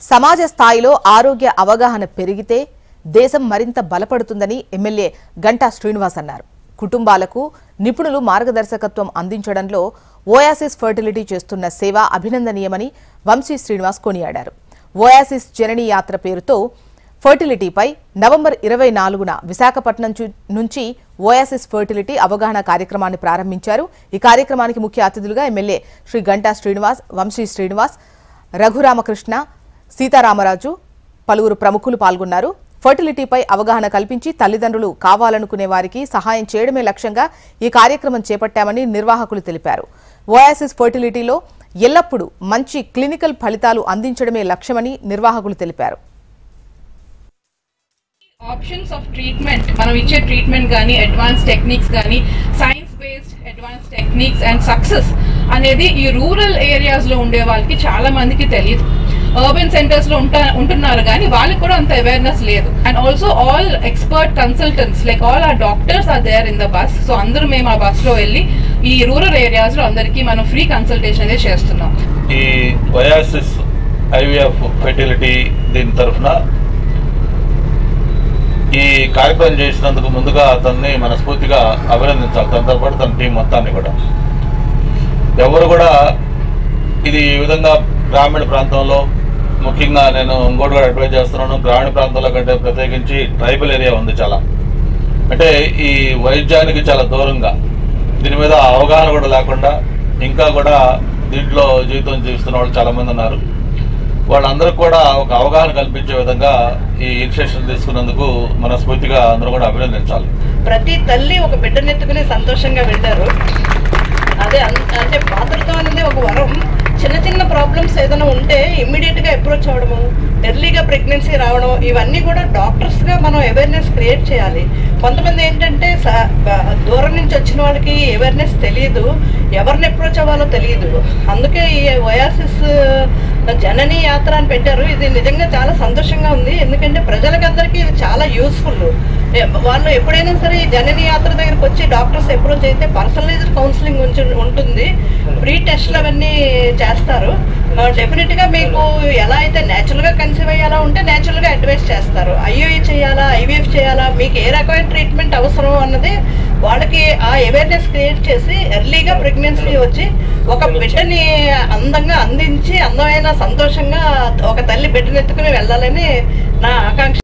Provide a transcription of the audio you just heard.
సమాజ స్థాయిలో ఆరోగ్య అవగాహన పెరిగితే దేశం మరింత బలపడుతుందని ఎమ్మెల్యే గంటా శ్రీనివాస్ అన్నారు. కుటుంబాలకు నిపుణులు మార్గదర్శకత్వం అందించడంలో ఓయాసిస్ ఫర్టిలిటీ చేస్తున్న సేవ అభినందనీయమని వంశీ శ్రీనివాస్ కొనియాడారు. ఓయాసిస్ జననీ యాత్ర పేరుతో ఫర్టిలిటీపై నవంబర్ 24న విశాఖపట్నం నుంచి ఓయాసిస్ ఫర్టిలిటీ అవగాహన కార్యక్రమాన్ని ప్రారంభించారు. ఈ కార్యక్రమానికి ముఖ్య అతిథులుగా ఎమ్మెల్యే శ్రీ గంటా శ్రీనివాస్, వంశీ శ్రీనివాస్, రఘురామకృష్ణ, సీతారామరాజు, పలువురు ప్రముఖులు పాల్గొన్నారు. ఫర్టిలిటీపై అవగాహన కల్పించి తల్లిదండ్రులు కావాలనుకునే వారికి సహాయం చేయడమే లక్ష్యంగా ఈ కార్యక్రమం చేపట్టామని నిర్వాహకులు తెలిపారు. ఓయాసిస్ ఫర్టిలిటీలో ఎల్లప్పుడూ మంచి క్లినికల్ ఫలితాలు అందించడమే లక్ష్యమని నిర్వాహకులు తెలిపారు. ఆప్షన్స్ ఆఫ్ ట్రీట్మెంట్, మనం ఇచ్చే ట్రీట్మెంట్ కానీ అడ్వాన్స్ టెక్నిక్స్ కానీ science based advance techniques and success అనేది ఈ రూరల్ ఏరియాస్ లో ఉండే వాళ్ళకి చాలా మందికి తెలియదు. అర్బన్ సెంటర్స్ లో ఉంటున్నారు కానీ వాళ్ళకి కూడా అంత అవేర్నెస్ లేదు. And also all expert consultants like all or doctors are there in the bus. So అందరూ మేము ఆ బస్ లో వెళ్ళి ఈ రూరల్ ఏరియాస్ లో అందరికీ మనం ఫ్రీ కన్సల్టేషన్ అనేది చేస్తున్నాం. ఈ ఓయాసిస్ ఐవీఎఫ్ ఫెర్టిలిటీ దీని తరఫున ఈ కార్యక్రమం చేసినందుకు ముందుగా అతన్ని మనస్ఫూర్తిగా అభినందించాలి. తనతో పాటు తన టీం మొత్తాన్ని కూడా. ఎవరు కూడా ఇది ఈ విధంగా గ్రామీణ ప్రాంతంలో, ముఖ్యంగా నేను ఇంకోటి కూడా అడ్వైజ్ చేస్తున్నాను, గ్రామీణ ప్రాంతాల కంటే ప్రత్యేకించి ట్రైబల్ ఏరియా ఉంది చాలా, అంటే ఈ వైద్యానికి చాలా దూరంగా, దీని మీద అవగాహన కూడా లేకుండా ఇంకా కూడా దీంట్లో జీవితం జీవిస్తున్న వాళ్ళు చాలామంది ఉన్నారు. వాళ్ళందరికీ కూడా ఒక అవగాహన కల్పించే విధంగా ఈ ఇనిషియేషన్ తీసుకున్నందుకు మనస్ఫూర్తిగా అందరూ కూడా అభినందించాలి. ప్రతి తల్లి ఒక బిడ్డనెత్తుకుని సంతోషంగా వెళ్ళారు. అదే అంటే మాతృత్వం అనేది ఒక వరం. చిన్న చిన్న ప్రాబ్లమ్స్ ఏదైనా ఉంటే ఇమ్మీడియట్గా అప్రోచ్ అవ్వడము, ఎర్లీగా ప్రెగ్నెన్సీ రావడం, ఇవన్నీ కూడా డాక్టర్స్గా మనం అవేర్నెస్ క్రియేట్ చేయాలి. కొంతమంది ఏంటంటే దూరం నుంచి వచ్చిన వాళ్ళకి అవేర్నెస్ తెలియదు, ఎవరిని అప్రోచ్ అవ్వాలో తెలియదు. అందుకే ఈ ఓయాసిస్ జననీ యాత్ర అని పెట్టారు. ఇది నిజంగా చాలా సంతోషంగా ఉంది. ఎందుకంటే ప్రజలకందరికీ ఇది చాలా యూస్ఫుల్. వాళ్ళు ఎప్పుడైనా సరే ఈ జననీ యాత్ర దగ్గరకు వచ్చి డాక్టర్స్ అప్రోచ్ అయితే పర్సనలైజ్డ్ కౌన్సిలింగ్ ఉంటుంది, ఫ్రీ టెస్ట్లు అవన్నీ చేస్తారు. డెఫినెట్గా మీకు ఎలా అయితే న్యాచురల్గా కన్సీవ్ అయ్యేలా ఉంటే న్యాచురల్గా అడ్వైస్ చేస్తారు. ఐఓఈ చేయాలా, ఐవీఎఫ్ చేయాలా, మీకు ఏ రకమైన ట్రీట్మెంట్ అవసరం అన్నది వాళ్ళకి ఆ అవేర్నెస్ క్రియేట్ చేసి ఎర్లీగా ప్రెగ్నెన్సీ వచ్చి ఒక బిడ్డని అందంగా అందించి అందమైన సంతోషంగా ఒక తల్లి బిడ్డనెత్తుకుని వెళ్ళాలని నా ఆకాంక్ష.